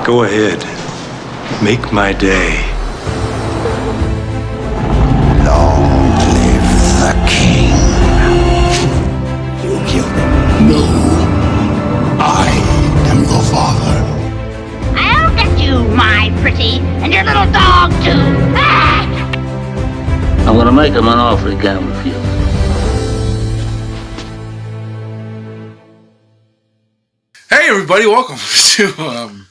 Go ahead. Make my day. Long live the king. You killed him. No. I am your father. I'll get you, my pretty, and your little dog, too. Ah! I'm gonna make him an offer he can't refuse. Hey everybody, welcome to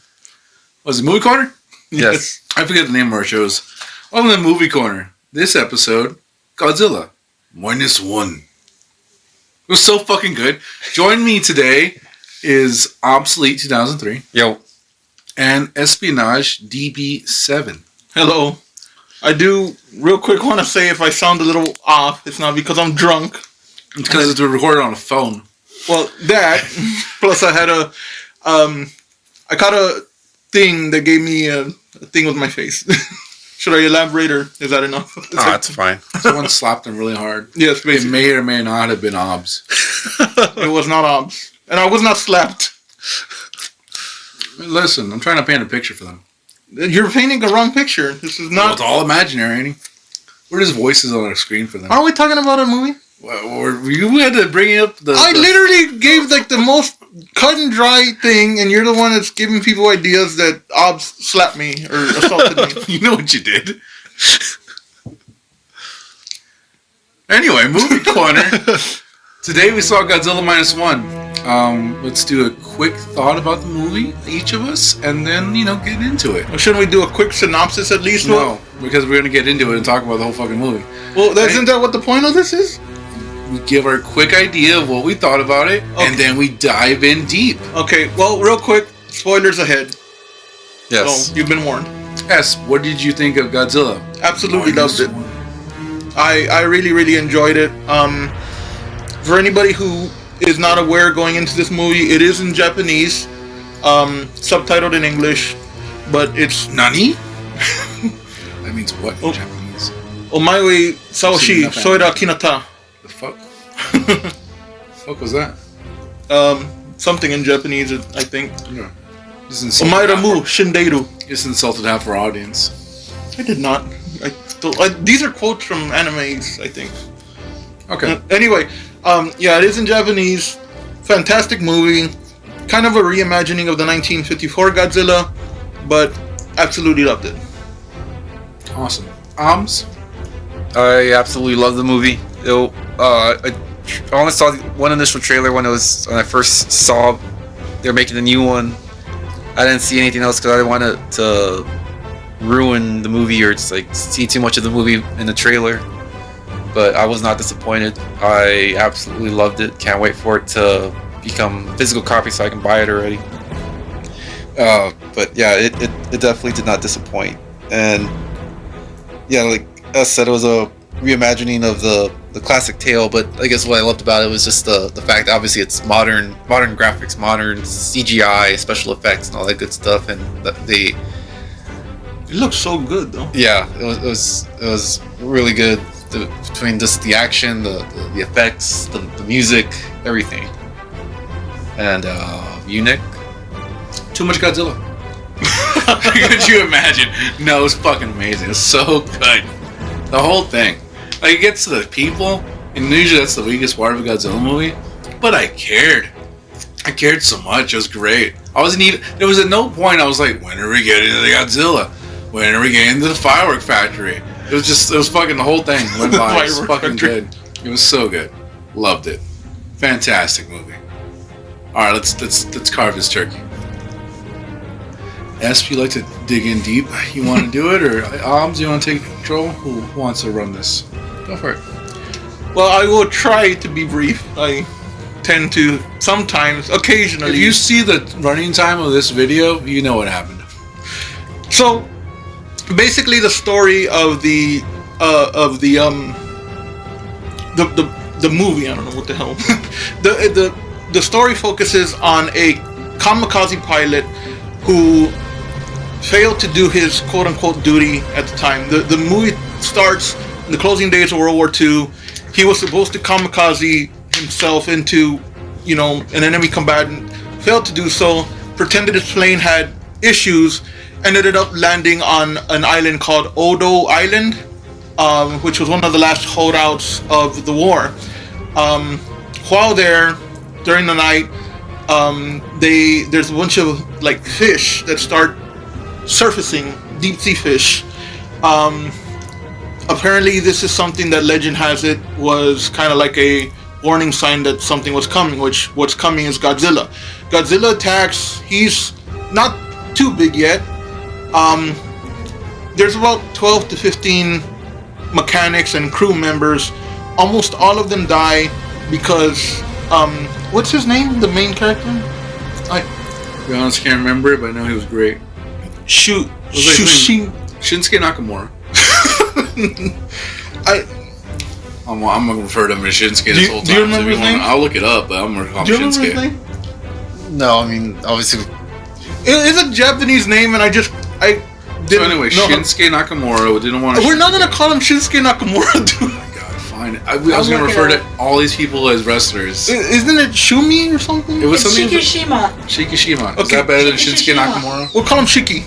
was it Movie Corner? Yes. I forget the name of our shows. Welcome to Movie Corner. This episode, Godzilla Minus One. It was so fucking good. Joining me today is Obsolete 2003 Yo. and Espionage DB7. Hello. I do real quick want to say if I sound a little off, it's not because I'm drunk. It's because it's recorded on a phone. Well, that plus I had I caught a thing that gave me a thing with my face. Should I elaborate or is that enough? That's fine. Someone slapped him really hard. Yes, It basically. may or may not have been Obs. It was not obs. And I was not slapped. Listen, I'm trying to paint a picture for them. You're painting the wrong picture. This is Well, not... it's all imaginary, ain't it? We're just voices on our screen for them. Are we talking about a movie? Well, you had to bring up I literally gave like the most cut and dry thing, and you're the one that's giving people ideas that obs slapped me or assaulted me. You know what you did. Anyway, Movie Corner. Today we saw Godzilla Minus One. Let's do a quick thought about the movie, each of us, and then, get into it. Well, shouldn't we do a quick synopsis at least? No, because we're going to get into it and talk about the whole fucking movie. Well, isn't that what the point of this is? We give our quick idea of what we thought about it, Okay. and then we dive in deep. Okay, well, real quick, spoilers ahead. Yes. So, you've been warned. S, what did you think of Godzilla? Absolutely Minus loved it. One? I really, really enjoyed it. For anybody who is not aware going into this movie, it is in Japanese, subtitled in English, but it's Nani? That means what in Oh. Japanese? Omae Saoshi Nothing. Soida Kinata. The fuck? The fuck was that? Something in Japanese, I think. No. Just insulted Omaira half mu our- Shindeiru. just insulted half our audience. I did not. These are quotes from animes, I think. Okay. Anyway, yeah, it is in Japanese. Fantastic movie. Kind of a reimagining of the 1954 Godzilla, but absolutely loved it. Awesome. Arms? I absolutely love the movie. I only saw one initial trailer when I first saw they were making a new one. I didn't see anything else because I didn't want it to ruin the movie or just like see too much of the movie in the trailer. But I was not disappointed. I absolutely loved it. Can't wait for it to become a physical copy so I can buy it already. But yeah, it definitely did not disappoint. And yeah, like I said, it was a reimagining of the classic tale. But I guess what I loved about it was just the fact that obviously it's modern graphics, modern CGI, special effects, and all that good stuff. And they It looks so good, though. yeah, it was really good. Between just the action, the effects, the music, everything. And you, Nick? Too much Godzilla. Could you imagine? No, it's fucking amazing. It's so good. The whole thing. Like, it gets to the people, and usually that's the weakest part of a Godzilla movie. But I cared. I cared so much. It was great. There was at no point I was like, when are we getting to the Godzilla? When are we getting to the firework factory? It was fucking the whole thing went by. It was Firework fucking factory. good. It was so good. Loved it. Fantastic movie. All right, let's carve this turkey. Esp, you like to dig in deep? You want to do it, or Oms, you want to take control? Who wants to run this? Go for it. Well, I will try to be brief. I tend to sometimes, occasionally. If you see the running time of this video, you know what happened. So, basically, the story of the movie. I don't know what the hell. the story focuses on a kamikaze pilot who failed to do his quote-unquote duty at the time. The movie starts in the closing days of World War II. He was supposed to kamikaze himself into, an enemy combatant. Failed to do so. Pretended his plane had issues, and ended up landing on an island called Odo Island, which was one of the last holdouts of the war. While there, during the night, there's a bunch of like fish that start surfacing, deep sea fish. Apparently, this is something that legend has it was kind of like a warning sign that something was coming, which what's coming is Godzilla. Godzilla attacks. He's not too big yet. There's about 12 to 15 mechanics and crew members. Almost all of them die because what's his name? The main character? To be honest, can't remember it, but I know he was great. Shinsuke Nakamura. I'm gonna refer to him as Shinsuke this whole time. Do you remember his name? I'll look it up, but I'm gonna call him Shinsuke. Do you remember his name? No, I mean, obviously. It's a Japanese name, and I didn't. So anyway, Shinsuke Nakamura. We didn't want to. We're not gonna call him Shinsuke Nakamura, dude. Fine. I was going to refer to all these people as wrestlers. Isn't it Shumi or something? It was something. Shikishima. Shikishima. Okay. Is that better than Shinsuke Nakamura? We'll call him Shiki.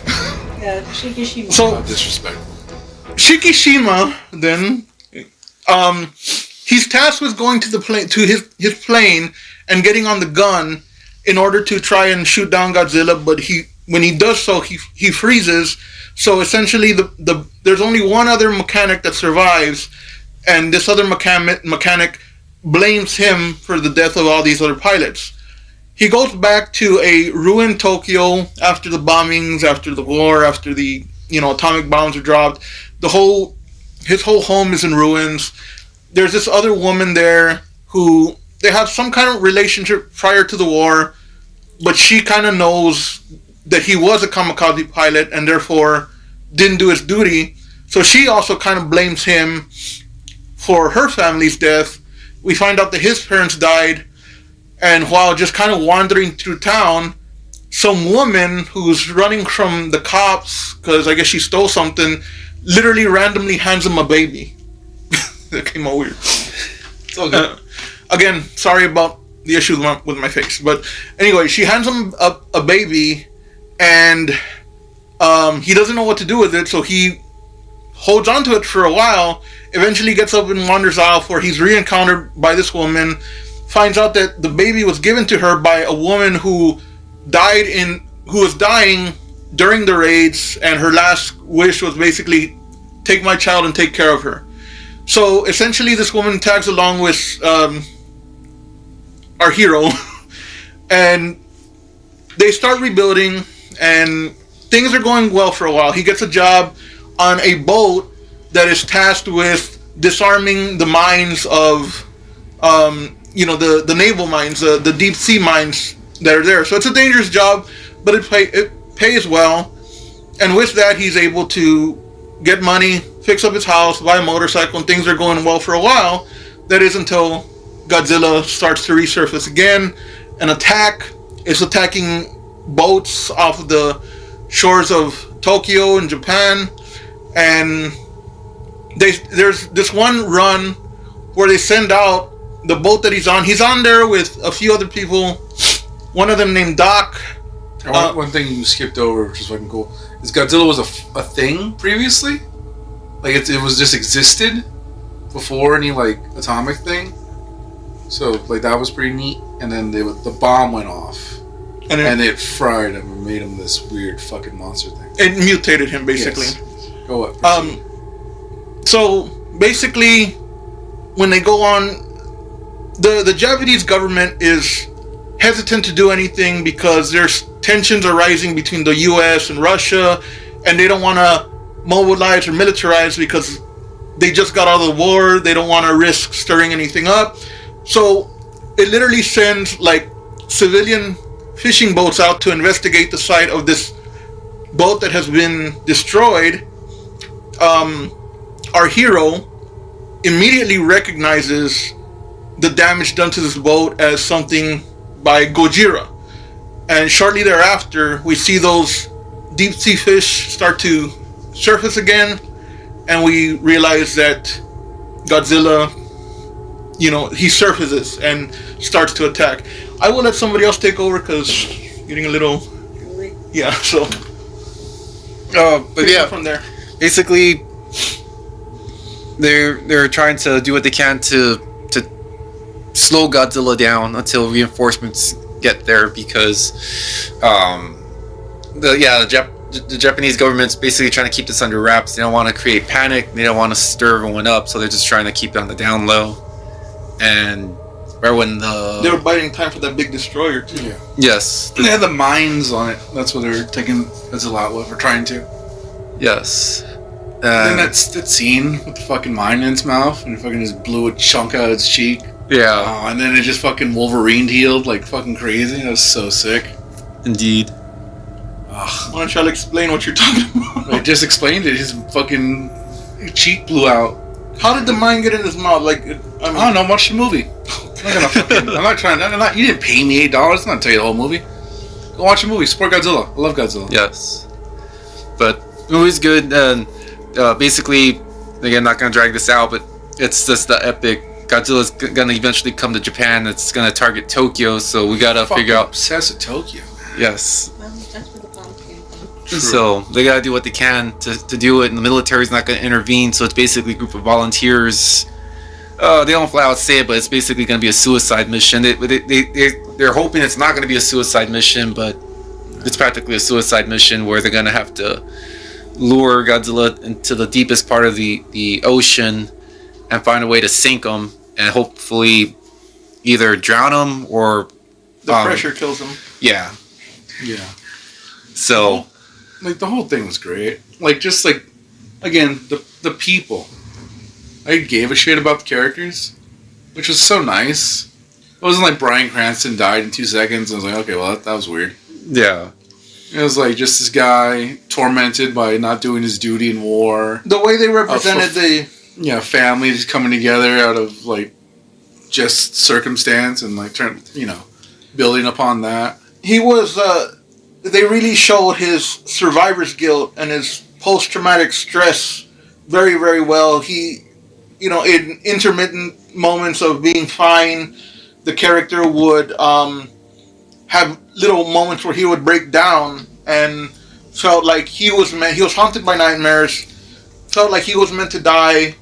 Yeah, Shikishima. So disrespectful. Shikishima, then, he's tasked with going to the plane, to his plane, and getting on the gun in order to try and shoot down Godzilla. But when he does so, he freezes. So essentially, there's only one other mechanic that survives. And this other mechanic blames him for the death of all these other pilots. He goes back to a ruined Tokyo after the bombings, after the war, after the atomic bombs are dropped. His whole home is in ruins. There's this other woman there who they have some kind of relationship prior to the war, but she kind of knows that he was a kamikaze pilot and therefore didn't do his duty. So she also kind of blames him for her family's death. We find out that his parents died, and while just kind of wandering through town, some woman who's running from the cops, because I guess she stole something, literally randomly hands him a baby. That came out weird. It's all good. Again, sorry about the issues with my face, but anyway, she hands him a baby, and he doesn't know what to do with it, so he holds on to it for a while. Eventually gets up and wanders off, where he's re-encountered by this woman, finds out that the baby was given to her by a woman who was dying during the raids, and her last wish was basically, take my child and take care of her. So essentially this woman tags along with our hero, and they start rebuilding, and things are going well for a while. He gets a job on a boat that is tasked with disarming the mines of, the naval mines, the deep sea mines that are there. So it's a dangerous job, but it pays well. And with that, he's able to get money, fix up his house, buy a motorcycle, and things are going well for a while. That is until Godzilla starts to resurface again and is attacking boats off of the shores of Tokyo and Japan. And there's this one run where they send out the boat that he's on. He's on there with a few other people. One of them named Doc. One thing you skipped over, which is fucking cool, is Godzilla was a thing previously. Like it was just existed before any like atomic thing. So like that was pretty neat. And then the bomb went off, and it fried him and made him this weird fucking monster thing. It mutated him basically. Yes. Go up. So basically, when they go on, the Japanese government is hesitant to do anything because there's tensions are rising between the U.S. and Russia, and they don't want to mobilize or militarize because they just got out of the war. They don't want to risk stirring anything up. So it literally sends like civilian fishing boats out to investigate the site of this boat that has been destroyed. Our hero immediately recognizes the damage done to this boat as something by Gojira. And shortly thereafter, we see those deep sea fish start to surface again, and we realize that Godzilla, he surfaces and starts to attack. I will let somebody else take over because getting a little... Yeah, so... But yeah, from there. basically, they're trying to do what they can to slow Godzilla down until reinforcements get there, because the Japanese government's basically trying to keep this under wraps. They don't want to create panic. They don't want to stir everyone up, so they're just trying to keep it on the down low. And right when they were biding time for that big destroyer too. Yeah. Yes. They had the mines on it. That's what they're taking Godzilla with, or trying to. Yes. And then that scene with the fucking mine in its mouth, and it fucking just blew a chunk out of its cheek. Yeah. Oh, and then it just fucking Wolverine healed like fucking crazy. That was so sick. Indeed. Ugh. Why don't y'all explain what you're talking about? I just explained it. His fucking cheek blew out. How did the mine get in his mouth? Like, I don't know. Watch the movie. I'm not trying. You didn't pay me $8. I'm not gonna tell you the whole movie. Go watch the movie. Support Godzilla. I love Godzilla. Yes. But the movie's good, and basically, again, not gonna drag this out, but it's just the epic. Godzilla's gonna eventually come to Japan. It's gonna target Tokyo, so we gotta figure out. Obsessed with Tokyo. Yes. Well, that's where the bomb came from. True. So they gotta do what they can to do it, and the military's not gonna intervene. So it's basically a group of volunteers. They don't flat out say it, but it's basically gonna be a suicide mission. They're hoping it's not gonna be a suicide mission, but it's practically a suicide mission where they're gonna have to lure Godzilla into the deepest part of the ocean and find a way to sink him, and hopefully either drown him or the pressure kills him. Yeah. Yeah. So, like, the whole thing was great. Like, just like, again, the people. I gave a shit about the characters, which was so nice. It wasn't like Bryan Cranston died in 2 seconds, and I was like, okay, well, that was weird. yeah. It was like just this guy tormented by not doing his duty in war. The way they represented Family just coming together out of like just circumstance and like building upon that. he was. They really showed his survivor's guilt and his post-traumatic stress very, very well. He, in intermittent moments of being fine, the character would have little moments where he would break down and felt like he was haunted by nightmares, felt like he was meant to die,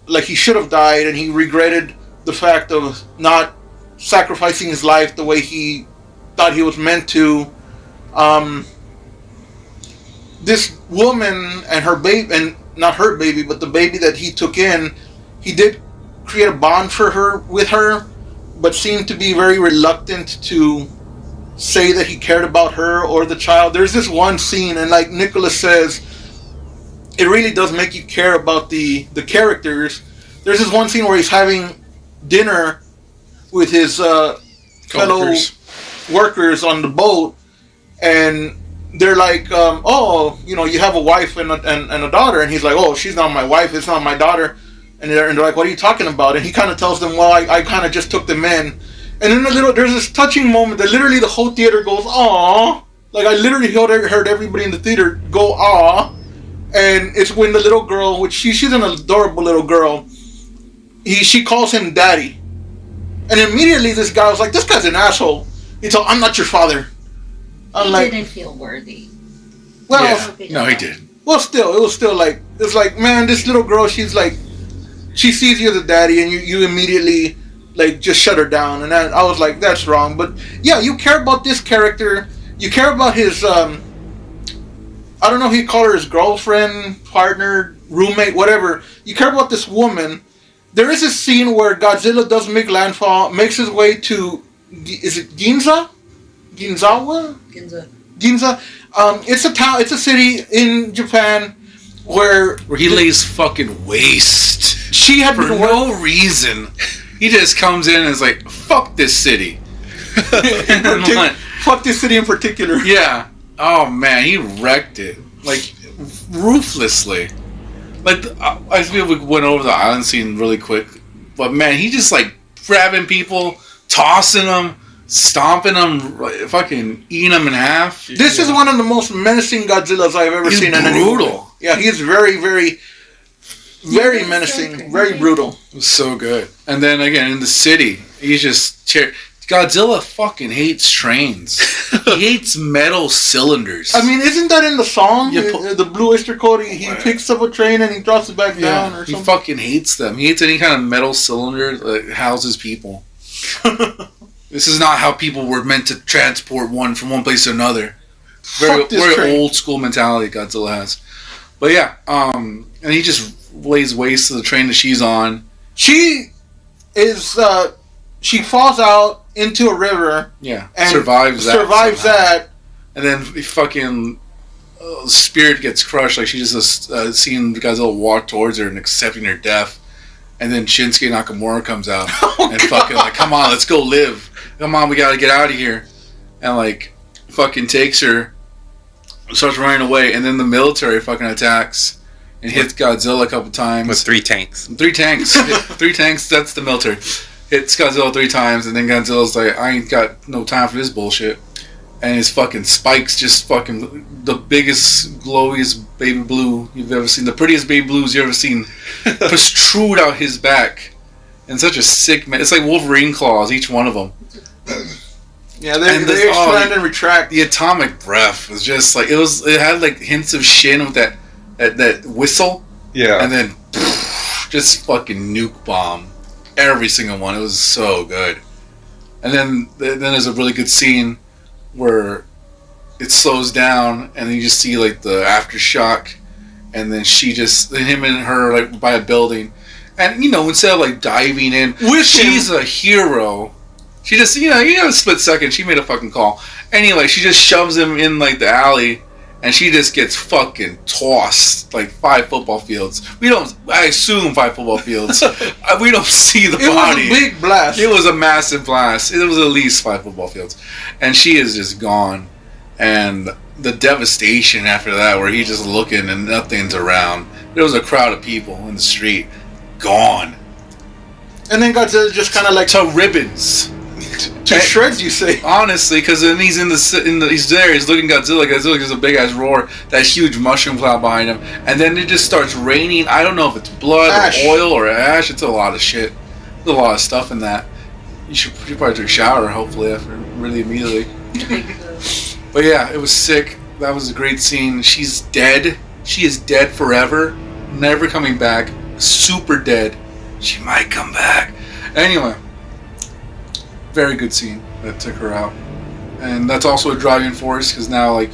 like he should have died, and he regretted the fact of not sacrificing his life the way he thought he was meant to. This woman and her baby, and not her baby, but the baby that he took in, he did create a bond with her, but seemed to be very reluctant to say that he cared about her or the child. There's this one scene, and like Nicholas says, it really does make you care about the characters. There's this one scene where he's having dinner with his fellow workers on the boat, and they're like, you have a wife and a daughter, and he's like, oh, she's not my wife, it's not my daughter, and they're like, what are you talking about? And he kind of tells them, well, I kind of just took them in. And then there's this touching moment that literally the whole theater goes, aww. Like, I literally heard everybody in the theater go, aww. And it's when the little girl, which she's an adorable little girl, she calls him daddy. And immediately this guy was like, this guy's an asshole. He told, I'm not your father. He didn't feel worthy. Well, no, he did. Well, still, it was still like, it's like, man, this little girl, she's like, she sees you as a daddy, and you immediately, like, just shut her down. And I was like, that's wrong. But yeah, you care about this character. You care about his, I don't know if he'd call her his girlfriend, partner, roommate, whatever. You care about this woman. There is a scene where Godzilla does make landfall, makes his way to, is it Ginza? Ginzawa? Ginza. It's a town, it's a city in Japan where he lays fucking waste. She had for no reason. He just comes in and is like, fuck this city. Fuck this city in particular. Yeah. Oh man, he wrecked it. Like, ruthlessly. Like, I feel we went over the island scene really quick. But man, he just like grabbing people, tossing them, stomping them, fucking eating them in half. This is one of the most menacing Godzillas I've ever seen. He's brutal. Yeah, he's very, very, very menacing, very brutal. It was so good. And then again in the city, he's just Godzilla fucking hates trains. He hates metal cylinders. I mean, isn't that in the song? Yeah, The Blue Oyster Cult, he picks up a train and he drops it back down or he something? fucking hates them. He hates any kind of metal cylinder that houses people. This is not how people were meant to transport one from one place to another. Very old school mentality Godzilla has. But yeah, and he just lays waste to the train that she's on. She falls out into a river. Yeah, and survives that. And then fucking spirit gets crushed. Like she's just seeing Godzilla walk towards her and accepting her death. And then Shinsuke Nakamura comes out and fucking like, come on, let's go live. Come on, we gotta get out of here. And like, fucking takes her, starts running away, and then the military fucking attacks and hits Godzilla a couple times. With 3 tanks. 3 tanks. 3 tanks, that's the military. Hits Godzilla 3 times, and then Godzilla's like, I ain't got no time for this bullshit. And his fucking spikes just fucking the biggest, glowiest baby blue you've ever seen. The prettiest baby blues you've ever seen. Protrude out his back. And such a sick man. It's like Wolverine claws, each one of them. Yeah, they expand and retract. The atomic breath was just like, it had like hints of Shin with that whistle. Yeah. And then just fucking nuke bomb. Every single one. It was so good. And then there's a really good scene where it slows down and then you just see like the aftershock, and then him and her like by a building, and instead of like diving in, she's a hero. She just a split second she made a fucking call. Anyway, she just shoves him in like the alley, and she just gets fucking tossed like 5 football fields. I assume 5 football fields. We don't see the body. It was a big blast. It was a massive blast. It was at least 5 football fields. And she is just gone. And the devastation after that, where he's just looking and nothing's around. There was a crowd of people in the street. Gone. And then Godzilla just kind of like... To ribbons. To shreds, you say? Honestly, because then he's he's there, he's looking at Godzilla gives a big ass roar, that huge mushroom cloud behind him, and then it just starts raining. I don't know if it's blood ash. or oil or ash. It's a lot of shit. There's a lot of stuff in that. You should probably take a shower, hopefully, after really immediately. But yeah, it was sick. That was a great scene. She's dead. She is dead forever. Never coming back. Super dead. She might come back. Anyway. Very good scene that took her out. And that's also a driving force, because now, like,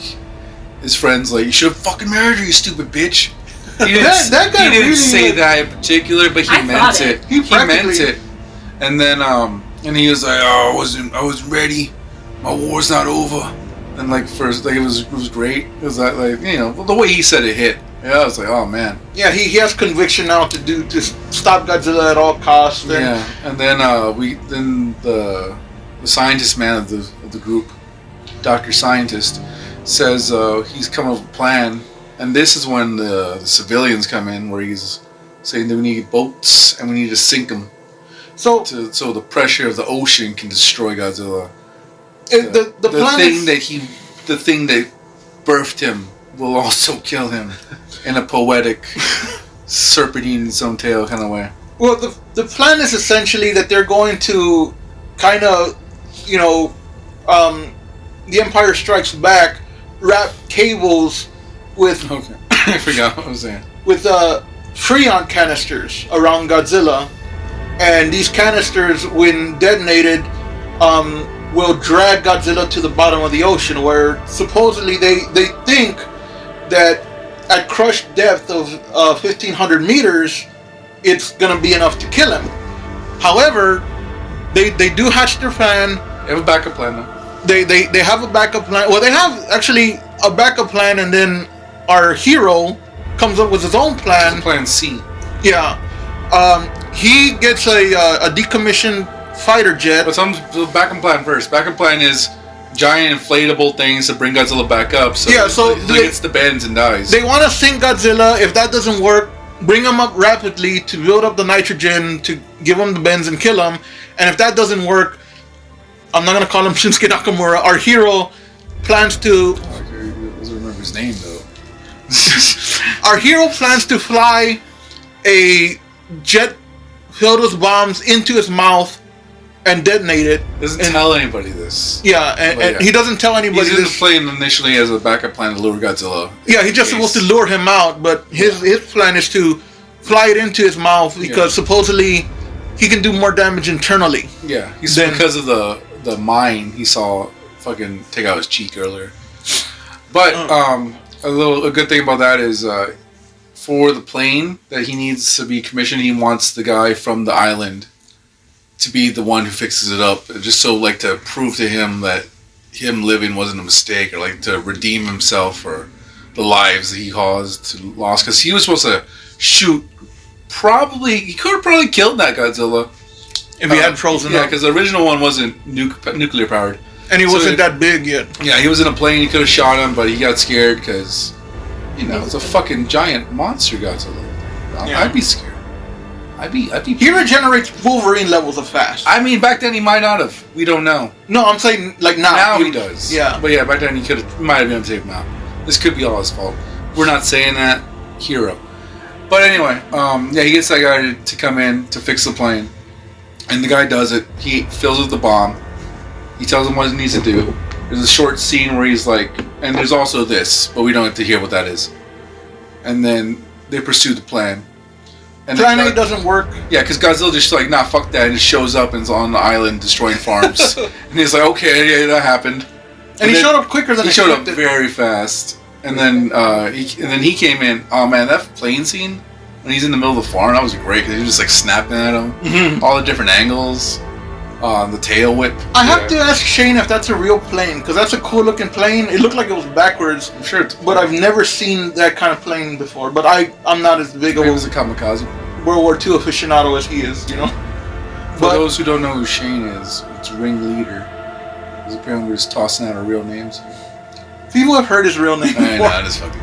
his friend's like, you should have fucking married her, you stupid bitch. He didn't say that in particular, but he meant it. He meant it. And then, and he was like, oh, I wasn't ready. My war's not over. And like, first, like, it was great. It was like, the way he said it hit. Yeah, I was like, oh man. Yeah, he has conviction now to stop Godzilla at all costs. Yeah, and then the scientist man of the group, Dr. Scientist, says he's come up with a plan, and this is when the civilians come in, where he's saying that we need boats and we need to sink them, so the pressure of the ocean can destroy Godzilla. The thing that birthed him will also kill him in a poetic, serpentine its own tail kind of way. Well, the plan is essentially that they're going to kind of, the Empire Strikes Back, wrap cables with... Okay, I forgot what I was saying. With Freon canisters around Godzilla, and these canisters, when detonated, will drag Godzilla to the bottom of the ocean, where supposedly they think that at crush depth of 1,500 meters, it's going to be enough to kill him. However, they do hatch their plan. They have a backup plan now. They have a backup plan. Well, they have actually a backup plan, and then our hero comes up with his own plan. Plan C. Yeah. He gets a decommissioned fighter jet. But the backup plan first. Backup plan is giant inflatable things to bring Godzilla back up. So he gets the bends and dies. They want to sink Godzilla. If that doesn't work, bring him up rapidly to build up the nitrogen to give him the bends and kill him. And if that doesn't work, I'm not going to call him Shinsuke Nakamura. Our hero plans to... I doesn't remember his name, though. Our hero plans to fly a jet filled with bombs into his mouth and detonate it. Doesn't tell anybody this. Yeah, and he doesn't tell anybody He's in this. the plane initially as a backup plan to lure Godzilla. Yeah, he's just supposed to lure him out, but his plan is to fly it into his mouth because supposedly he can do more damage internally. Yeah, because of the mine he saw fucking take out his cheek earlier. But a good thing about that is for the plane that he needs to be commissioned, he wants the guy from the island to be the one who fixes it up, just so like to prove to him that him living wasn't a mistake, or like to redeem himself for the lives that he caused to lost. Because he was supposed to shoot. He could have probably killed that Godzilla if he had frozen up. Yeah, because the original one wasn't nuclear powered, and he wasn't that big yet. Yeah, he was in a plane. He could have shot him, but he got scared because it's a fucking giant monster Godzilla. I'd be scared. I'd be. He regenerates Wolverine levels of fast. I mean, back then he might not have. We don't know. No, I'm saying like now. Now he does. Yeah, but back then he might have been able to take him out. This could be all his fault. We're not saying that. Hero. But anyway, he gets that guy to come in to fix the plane, and the guy does it. He fills it with the bomb. He tells him what he needs to do. There's a short scene where he's like, and there's also this, but we don't get to hear what that is. And then they pursue the plan. And Plan A doesn't work. Yeah, because Godzilla just like, nah, fuck that, and just shows up and is on the island destroying farms. And he's like, okay, yeah, that happened. And he showed up quicker than he showed up very fast. And then he came in. Oh man, that plane scene when he's in the middle of the farm, that was great. Cause he was just like snapping at him, all the different angles, the tail whip. I have to ask Shane if that's a real plane, because that's a cool looking plane. It looked like it was backwards. I'm sure, but I've never seen that kind of plane before. But I'm not as big of a kamikaze World War II aficionado as he is, you know. For those who don't know who Shane is, it's ringleader. Because apparently we're just tossing out our real names. People have heard his real name. I know, it's fucking.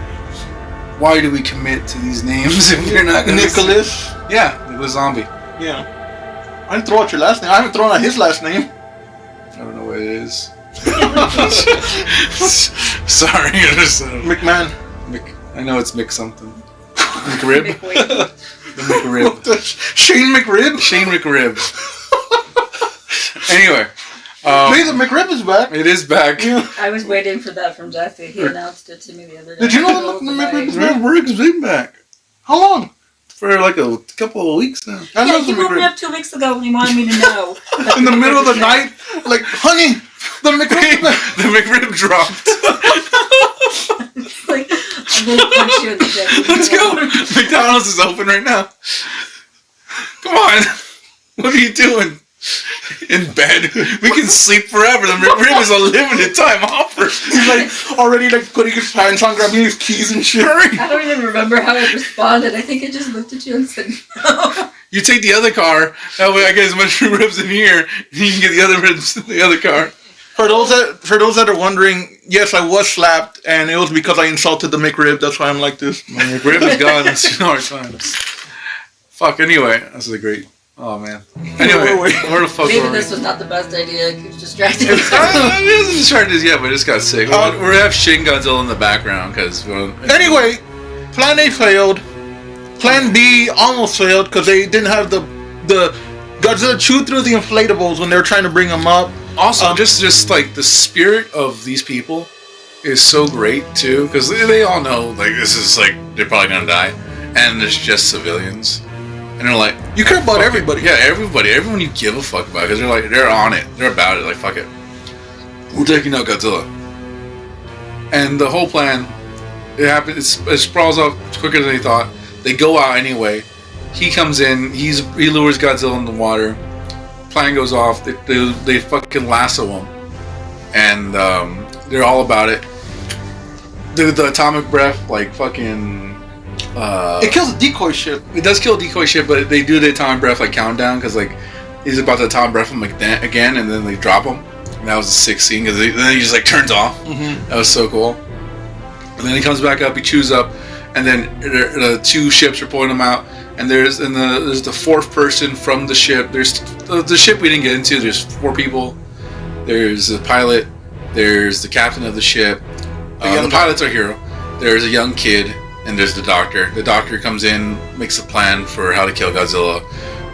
Why do we commit to these names if you're not gonna Nicholas? Yeah, Nicholas Zombie. Yeah. I didn't throw out your last name. I haven't thrown out his last name. I don't know what it is. Sorry, McMahon. I know it's Mick something. McRib. The McRib. Shane McRib. Shane McRib. Anyway. Hey, the McRib is back. It is back. Yeah. I was waiting for that from Jesse. He announced it to me the other day. Did you know the McRib is back? McRib's been back. How long? For like a couple of weeks now. Yeah, he woke me up 2 weeks ago when he wanted me to know. In the middle of the night, like, honey, the McRib. The McRib dropped. It's like, I'm going to punch you in the dick. Let's go. McDonald's is open right now. Come on. What are you doing? In bed. We can sleep forever. The McRib is a limited time offer. He's like already like putting his pants on, grabbing his keys and shit. I don't even remember how I responded. I think I just looked at you and said no. You take the other car. That way I get as much ribs in here. And you can get the other ribs in the other car. For those that are wondering, yes, I was slapped, and it was because I insulted the McRib. That's why I'm like this. My McRib is gone in 2 more times. Fuck. Anyway, that's a great. Oh man. Anyway, where the fuck Maybe were this we? was not the best idea. It keeps distracting. It hasn't distracted us yet, but it just got sick. We're gonna have Shin Godzilla in the background because. Anyway, Plan A failed. Plan B almost failed because they didn't have the Godzilla chewed through the inflatables when they were trying to bring him up. Also, just like the spirit of these people is so great too, because they all know like this is like they're probably gonna die, and there's just civilians. And they're like, you care about everybody. Yeah, everyone you give a fuck about, because they're on it, they're about it. Like fuck it, we're taking out Godzilla. And the whole plan, it happens. It sprawls out quicker than they thought. They go out anyway. He comes in. He lures Godzilla in the water. Plan goes off. They fucking lasso him, and they're all about it. The atomic breath, like fucking. It kills a decoy ship. It does kill a decoy ship, but they do the atomic breath like countdown because like he's about to atomic breath him like again, and then they drop him. And that was a sick scene because then he just like turns off. Mm-hmm. That was so cool. And then he comes back up, he chews up, and then the 2 ships are pulling him out. And there's the 4th person from the ship. There's the ship we didn't get into. There's 4 people. There's the pilot. There's the captain of the ship. The pilot's our hero. There's a young kid. And there's the doctor. The doctor comes in, makes a plan for how to kill Godzilla.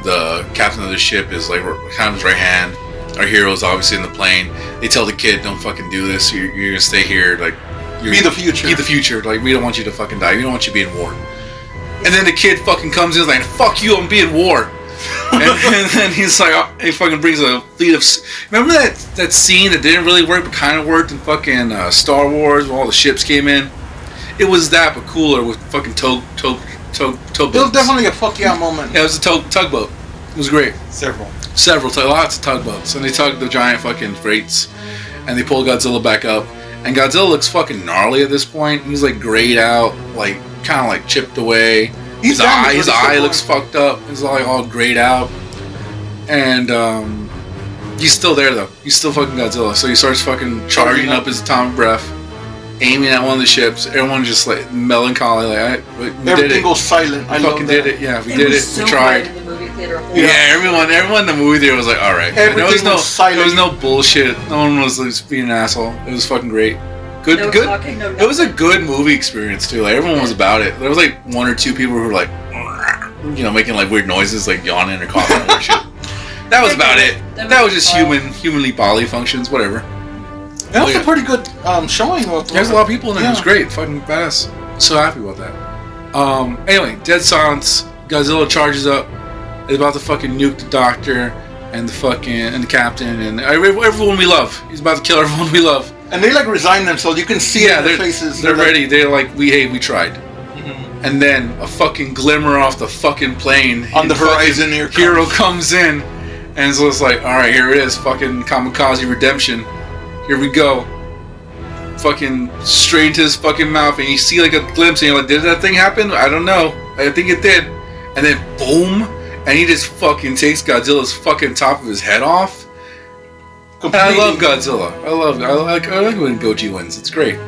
the captain of the ship is like kind of his right hand. Our hero's obviously in the plane. They tell the kid, "Don't fucking do this. You're gonna stay here. Like, Be the future. Be the future. Like, we don't want you to fucking die. We don't want you to be in war." And then the kid fucking comes in like, "Fuck you, I'm being war." and then he's like, he fucking brings a fleet of. Remember that scene that didn't really work but kind of worked in fucking Star Wars where all the ships came in? It was that, but cooler with fucking tugboats. It was definitely a fuck yeah moment. Yeah, it was a tugboat. It was great. Several, lots of tugboats, and they tug the giant fucking freights, and they pull Godzilla back up. And Godzilla looks fucking gnarly at this point. He's like grayed out, like kind of like chipped away. His eye looks fucked up. He's like all grayed out, and he's still there though. He's still fucking Godzilla. So he starts fucking charging up his atomic breath, aiming at one of the ships. Everyone's just like melancholy, like we did it. Everything goes silent. We fucking did it. Yeah, we did it. So We tried. quiet in the movie theater. Yeah, everyone in the movie theater was like, all right. Everything was silent. There was no bullshit. No one was like, being an asshole. It was fucking great. Good. Talking, no It was a good movie experience too. Like everyone was about it. There was like one or two people who were like, making like weird noises, like yawning or coughing or shit. That was about it. That was just humanly bodily functions, whatever. That was a pretty good showing. There's a lot of people in there. It was great. Fucking badass. So happy about that. Anyway, dead silence. Godzilla charges up. Is about to fucking nuke the doctor and the captain and everyone we love. He's about to kill everyone we love. And they like resign themselves. You can see it in their faces. They're ready. They're like, we tried. Mm-hmm. And then a fucking glimmer off the fucking plane. On the horizon, hero comes in, and so it's like, all right, here it is, fucking kamikaze redemption. Here we go. Fucking straight into his fucking mouth, and you see like a glimpse, and you're like, did that thing happen? I don't know. I think it did. And then boom, and he just fucking takes Godzilla's fucking top of his head off. Completely. And I love Godzilla. I like when Goji wins. It's great.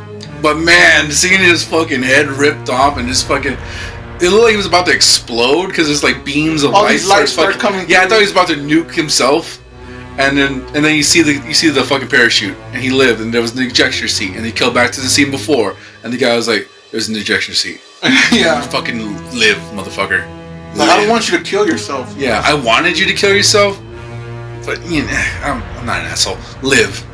But man, seeing his fucking head ripped off and his fucking, it looked like he was about to explode because there's like beams of light start coming. Yeah, I thought he was about to nuke himself. And then you see the fucking parachute, and he lived, and there was an ejection seat, and he killed back to the scene before, and the guy was like, "There's an ejection seat." Yeah. Fucking live, motherfucker. Like, I don't want you to kill yourself. Yeah, I wanted you to kill yourself, but I'm not an asshole. Live.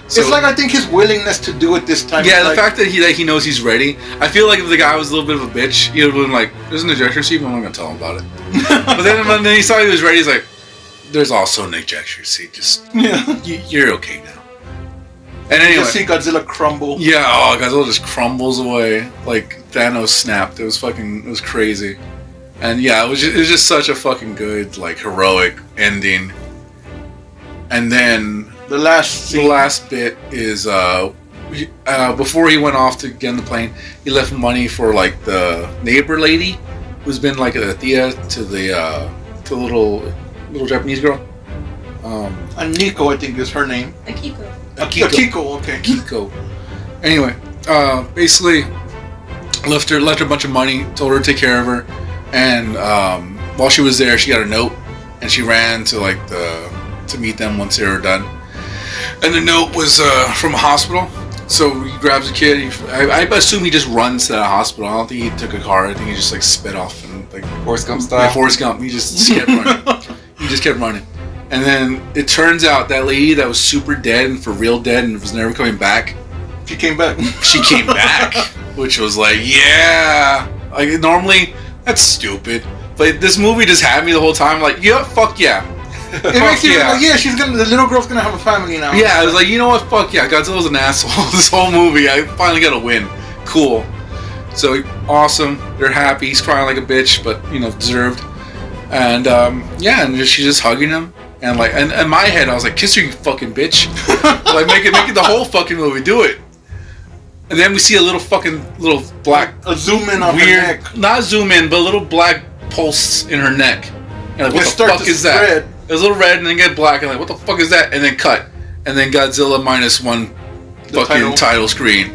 So, it's like I think his willingness to do it this time. Yeah, the fact that he knows he's ready. I feel like if the guy was a little bit of a bitch, he would have been like, "There's an ejection seat, but I'm not gonna tell him about it." But then when he saw he was ready, he's like, "There's also an ejection seat. Just you're okay now." And anyway, you see Godzilla crumble. Yeah, Godzilla just crumbles away like Thanos snapped. It was crazy. And yeah, it was just such a fucking good, like, heroic ending. And then the last bit is before he went off to get on the plane, he left money for like the neighbor lady who's been like a tia to the little Japanese girl. Nico, I think is her name. Akiko. Okay. Akiko. Anyway, basically left her a bunch of money, told her to take care of her, and while she was there, she got a note, and she ran to to meet them once they were done. And the note was from a hospital. So he grabs a kid. I assume he just runs to that hospital. I don't think he took a car. I think he just like sped off and like Forrest Gump style. Like Forrest Gump. He just kept running. He just kept running. And then it turns out that lady that was super dead and for real dead and was never coming back. She came back. She came back, which was like, yeah. Like normally that's stupid, but this movie just had me the whole time. Like, yeah, fuck yeah. It makes you like, yeah, the little girl's gonna have a family now. Yeah, I was like, you know what, fuck yeah, Godzilla's an asshole. This whole movie, I finally got a win. Cool. So awesome. They're happy. He's crying like a bitch, but deserved. And and she's just hugging him. And like, and in my head, I was like, kiss her, you fucking bitch. Like, make it the whole fucking movie. Do it. And then we see a little black, a zoom in on her neck. Not zoom in, but a little black pulse in her neck. And like, what the fuck is that? It was a little red and then get black and like, what the fuck is that? And then cut. And then Godzilla Minus One fucking title screen.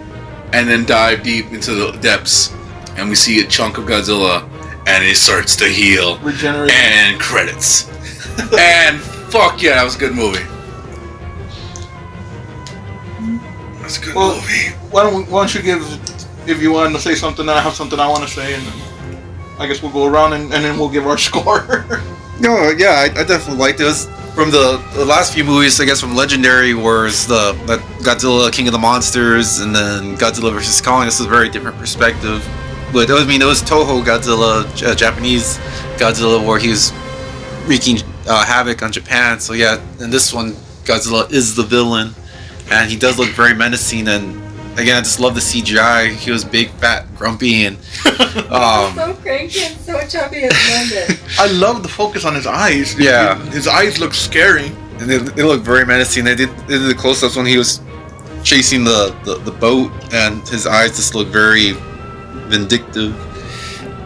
And then dive deep into the depths. And we see a chunk of Godzilla and it starts to heal. Regenerate. And credits. And fuck yeah, that was a good movie. That's a good movie. Why don't you give, if you want to say something, then I have something I want to say, and then I guess we'll go around and then we'll give our score. No, yeah, I definitely liked it. It was from the last few movies, I guess, from Legendary, was the Godzilla King of the Monsters, and then Godzilla vs. Kong. This is a very different perspective. But it was Toho Godzilla, Japanese Godzilla, where he was wreaking havoc on Japan. So yeah, in this one, Godzilla is the villain, and he does look very menacing. And again, I just love the CGI. He was big, fat, grumpy, and so cranky and so chubby at London. I love the focus on his eyes. Yeah. His eyes look scary. And they look very menacing. They did the close-ups when he was chasing the boat, and his eyes just look very vindictive.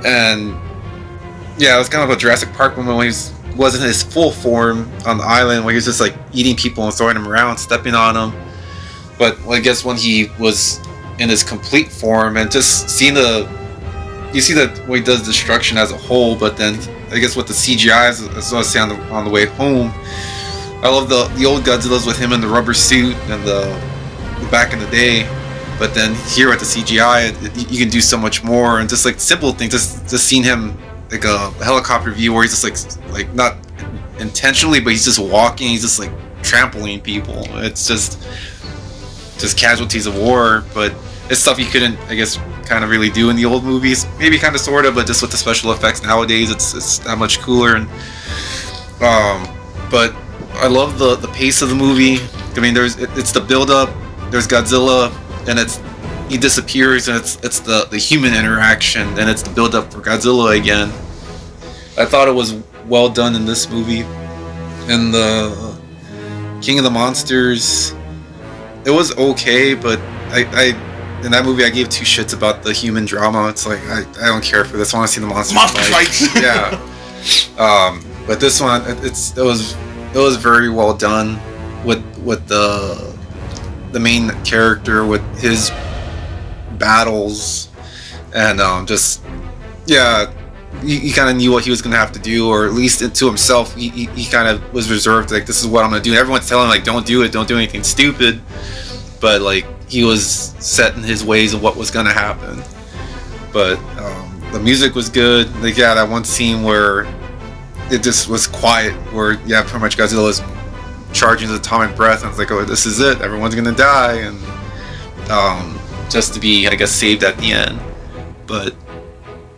And yeah, it was kind of a Jurassic Park moment when he wasn't his full form on the island, where he was just like eating people and throwing them around, stepping on them. But I guess when he was in his complete form, and just seeing you see that when he does destruction as a whole, but then I guess with the CGI, as I was saying on the way home, I love the old Godzillas with him in the rubber suit and the back in the day. But then here with the CGI, you can do so much more, and just like simple things, just seeing him like a helicopter view where he's just like not intentionally, but he's just walking, he's just like trampling people. It's just casualties of war, but it's stuff you couldn't, I guess, kind of really do in the old movies. Maybe kind of, sort of, but just with the special effects nowadays, it's that much cooler. And but I love the pace of the movie. I mean, it's the build up. There's Godzilla, and he disappears, and it's the human interaction, and it's the build up for Godzilla again. I thought it was well done in this movie. And the King of the Monsters, it was okay, but I in that movie I gave two shits about the human drama. It's like I don't care for this. I want to see the monster fights. Yeah. But this one, it was very well done with the main character, with his battles, and just yeah, he kind of knew what he was gonna have to do, or at least to himself, he kind of was reserved, like, this is what I'm gonna do. And everyone's telling him, like, don't do anything stupid, but like he was set in his ways of what was gonna happen. But the music was good. Like, yeah, that one scene where it just was quiet, where yeah, pretty much Godzilla's charging his atomic breath, and it's like, oh, this is it, everyone's gonna die, and just to be, I guess, saved at the end. But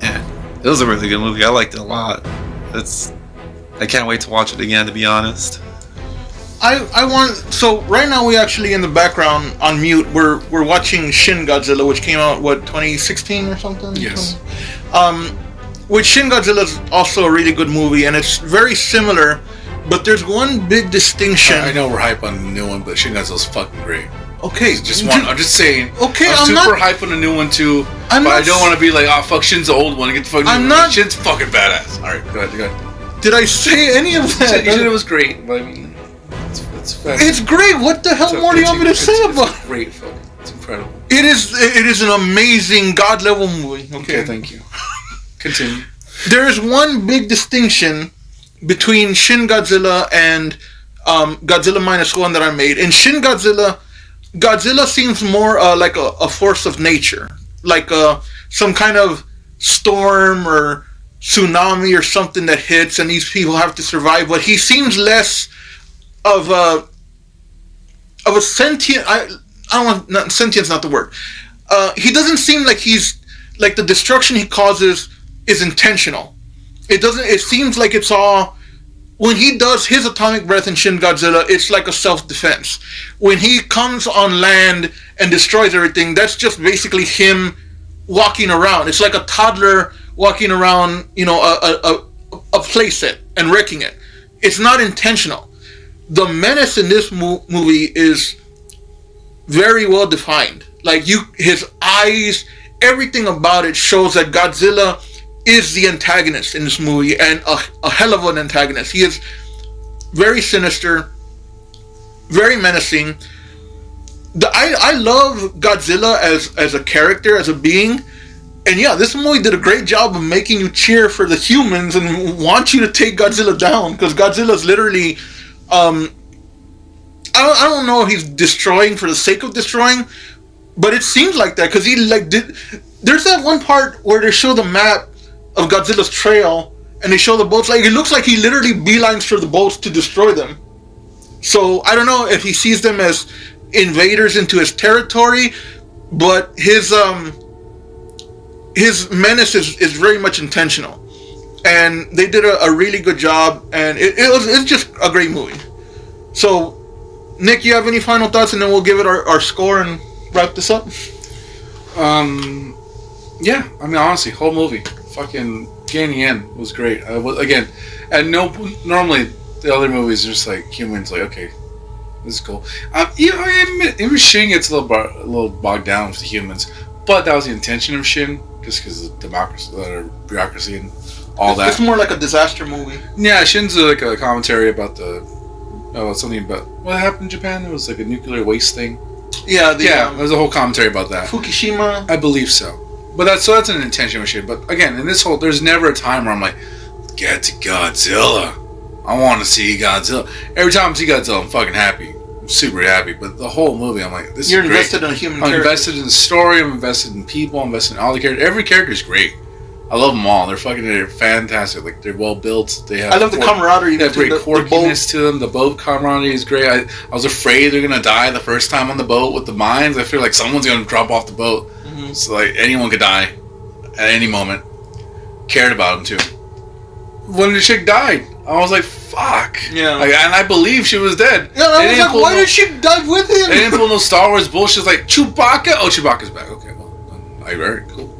yeah, it was a really good movie. I liked it a lot. I can't wait to watch it again, to be honest. So right now we actually, in the background on mute, we're watching Shin Godzilla, which came out 2016 or something. Yes. Which Shin Godzilla is also a really good movie, and it's very similar, but there's one big distinction. I know we're hype on the new one, but Shin Godzilla's fucking great. Okay, I'm just saying. Okay, I'm super hype on the new one too, but I don't want to be like, oh fuck, Shin's the old one. Get the fuck. Shin's fucking badass. All right, go ahead. Did I say any of that? You said it was great, but I mean, it's great. What the hell more do you want me to say about it? It's great, fuck. It's incredible. It is an amazing God level movie. Okay, thank you. Continue. There is one big distinction between Shin Godzilla and Godzilla Minus One that I made. In Shin Godzilla, Godzilla seems more like a force of nature, like some kind of storm or tsunami or something that hits, and these people have to survive. But he seems less of a sentient. Sentient's not the word. He doesn't seem like he's like the destruction he causes is intentional. It seems like it's all, when he does his atomic breath in Shin Godzilla, it's like a self-defense. When he comes on land and destroys everything, that's just basically him walking around. It's like a toddler walking around, a playset and wrecking it. It's not intentional. The menace in this movie is very well defined. Like, his eyes, everything about it shows that Godzilla is the antagonist in this movie, and a hell of an antagonist. He is very sinister, very menacing. I love Godzilla as a character, as a being, and yeah, this movie did a great job of making you cheer for the humans and want you to take Godzilla down, because Godzilla's literally, I don't know if he's destroying for the sake of destroying, but it seems like that, because he there's that one part where they show the map of Godzilla's trail, and they show the boats. Like, it looks like he literally beelines for the boats to destroy them. So I don't know if he sees them as invaders into his territory, but his menace is very much intentional, and they did a really good job, and it's just a great movie. So, Nick, you have any final thoughts, and then we'll give it our score and wrap this up? Yeah, I mean, honestly, whole movie, fucking getting the end was great. Normally the other movies are just like humans, like, okay, this is cool. Even Shin gets a little bogged down with the humans, but that was the intention of Shin, just because of bureaucracy and all that. It's more like a disaster movie. Yeah, Shin's like a commentary about something about what happened in Japan. It was like a nuclear waste thing. Yeah, there's a whole commentary about that. Fukushima. I believe so. But that's an intentional shit. But again, in this whole, there's never a time where I'm like, get to Godzilla. I want to see Godzilla. Every time I see Godzilla, I'm fucking happy. I'm super happy. But the whole movie, I'm like, this You're is great. invested in a human character. I'm invested in the story. I'm invested in people. I'm invested in all the characters. Every character is great. I love them all. They're fantastic. Like, they're well built. I love the camaraderie. They have great quirkiness to them. The boat camaraderie is great. I was afraid they're gonna die the first time on the boat with the mines. I feel like someone's gonna drop off the boat. Mm-hmm. So like anyone could die at any moment. Cared about them too. When the chick died, I was like, "Fuck!" Yeah. Like, and I believe she was dead. Yeah, I was like, "Why did she die with him?" They didn't pull no Star Wars bullshit like Chewbacca. Oh, Chewbacca's back. Okay, well, very cool.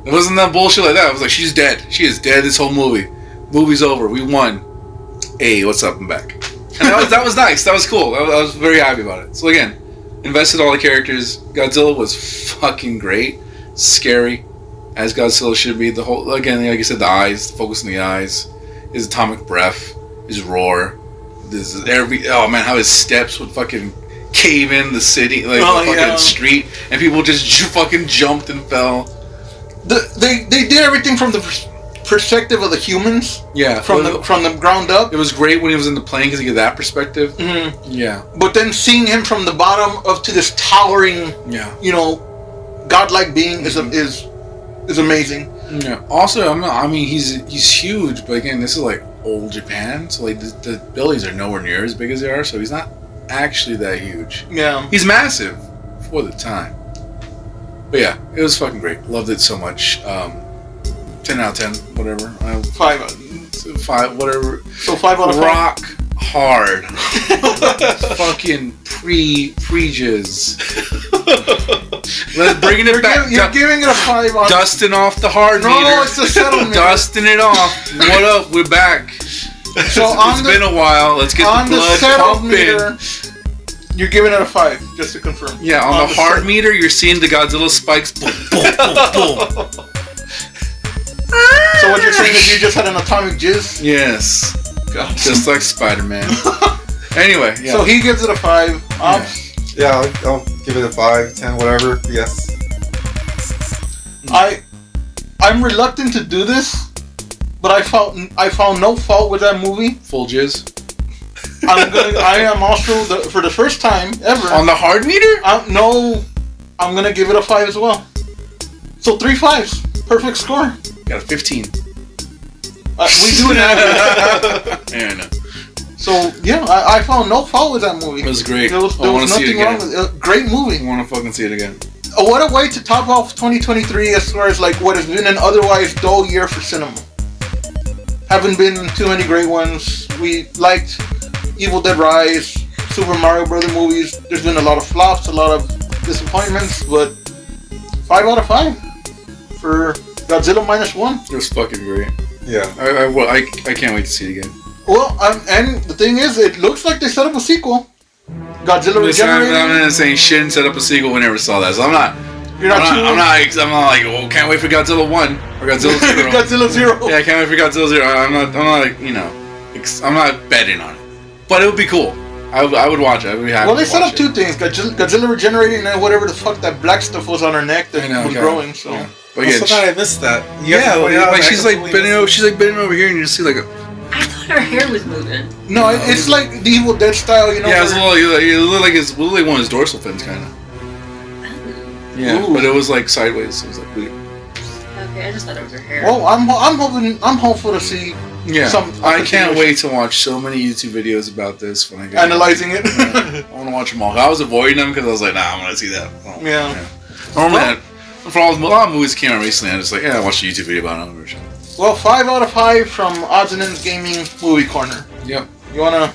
It wasn't that bullshit like that. I was like, she's dead. She is dead this whole movie. Movie's over. We won. Hey, what's up? I'm back. And that was nice. That was cool. I was very happy about it. So again, invested all the characters. Godzilla was fucking great. Scary, as Godzilla should be. The whole, again, like you said, the eyes, the focus on the eyes, his atomic breath, his roar. Oh man, how his steps would fucking cave in the city, like the fucking street, and people just fucking jumped and fell. They did everything from the perspective of the humans. Yeah, from the ground up. It was great when he was in the plane because he had that perspective. Mm-hmm. Yeah, but then seeing him from the bottom up to this towering, godlike being is amazing. Yeah. Also, I mean, he's huge, but again, this is like old Japan, so like the buildings are nowhere near as big as they are, so he's not actually that huge. Yeah, he's massive for the time. But yeah, it was fucking great. Loved it so much. 10 out of 10, whatever. 5, whatever. So 5 out of 5. Rock hard. Fucking pre-jizz. Bringing it back. You're giving it a 5 on... Dusting off the hard meter. No, it's a settlement. Dusting it off. What up? We're back. So it's been a while. Let's get the blood pumping. Meter, you're giving it a 5, just to confirm. Yeah, on the hard meter, you're seeing the Godzilla spikes. Boom, boom, boom, boom. So what you're saying is you just had an atomic jizz? Yes. God. Just like Spider-Man. Anyway, yeah. So he gives it a 5. Yeah, I'll give it a 5, 10, whatever. Yes. I'm reluctant to do this, but I found no fault with that movie. Full jizz. I am also for the first time ever on the hard meter. I'm gonna give it a 5 as well. So 3 5s, perfect score. Got a 15. We do an average. Yeah, I know. So yeah, I found no fault with that movie. It was great. There was nothing wrong with it. Great movie. I want to fucking see it again. What a way to top off 2023 as far as like what has been an otherwise dull year for cinema. Haven't been too many great ones. We liked Evil Dead Rise, Super Mario Brother movies. There's been a lot of flops, a lot of disappointments, but 5 out of 5 for Godzilla Minus One. It was fucking great. Yeah. I can't wait to see it again. Well, and the thing is, it looks like they set up a sequel. Godzilla Regenerated. I'm not saying Shin set up a sequel. We never saw that, so I'm not like, well, can't wait for Godzilla 1 or Godzilla 0. Godzilla 0. Yeah, I can't wait for Godzilla 0. I'm not like, I'm not betting on it. But it would be cool. I would watch it. I would be happy. Well, they set up 2 things: Godzilla Regenerating, and then whatever the fuck that black stuff was on her neck that was growing. So, yeah. But again, I missed that. Like she's like bending over here, and you just see like a. I thought her hair was moving. No, it's like the Evil Dead style, Yeah, it looked like one of his dorsal fins, kind of. Yeah, but it was like sideways. It was like weird. Okay, I just thought it was her hair. Well, I'm hopeful to see. Yeah, some I can't wait to watch so many YouTube videos about this when I get analyzing it. I want to watch them all. I was avoiding them because I was like, nah, I'm gonna see that. Oh, Yeah. Normally, for a lot of movies came out recently, I was like, yeah, I watched a YouTube video about it. Well, 5 out of 5 from Odds and Ends Gaming Movie Corner. Yep. You wanna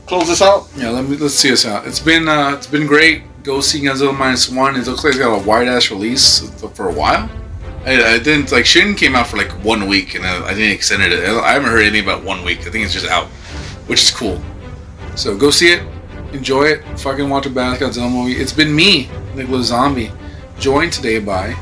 close this out? Yeah, let's see us out. It's been great. Go see Godzilla Minus One. It looks like it's got a wide ass release for a while. I didn't like Shin came out for like 1 week and I didn't extend it. I haven't heard anything about 1 week. I think it's just out, which is cool. So go see it, enjoy it, fucking watch a bad Godzilla movie. It's been me, Nicholas Zombie, joined today by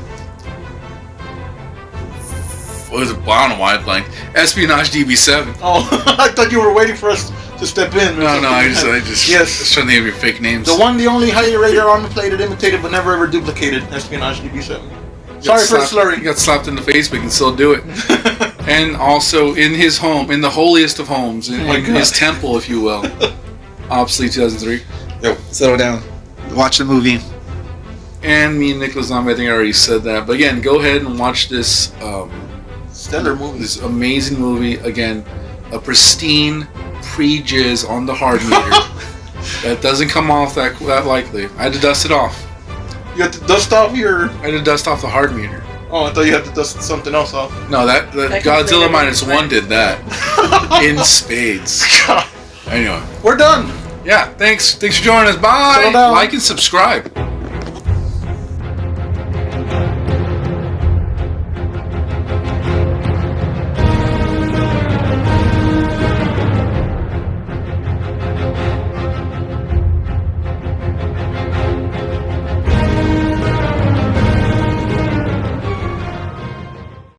what was it? I don't know why I blanked. Espionage DB7. Oh, I thought you were waiting for us to step in. No, I just yes. Just trying to think of your fake names. The one, the only highly rated, underplayed, imitated, but never ever duplicated. Espionage DB7. Sorry for slurring. He got slapped in the face, but he can still do it. And also in his home, in the holiest of homes, in his temple, if you will. Obsolete 2003. Yep. Settle down. Watch the movie. And me and Nicholas Zombie, I think I already said that. But again, go ahead and watch this stellar movie. This amazing movie. Again, a pristine pre-jizz on the hard meter. That doesn't come off that likely. I had to dust it off. You have to dust off your... I had to dust off the hard meter. Oh, I thought you had to dust something else off. No, that Godzilla Minus One did that. In spades. Anyway. We're done. Yeah, thanks for joining us. Bye. Like and subscribe.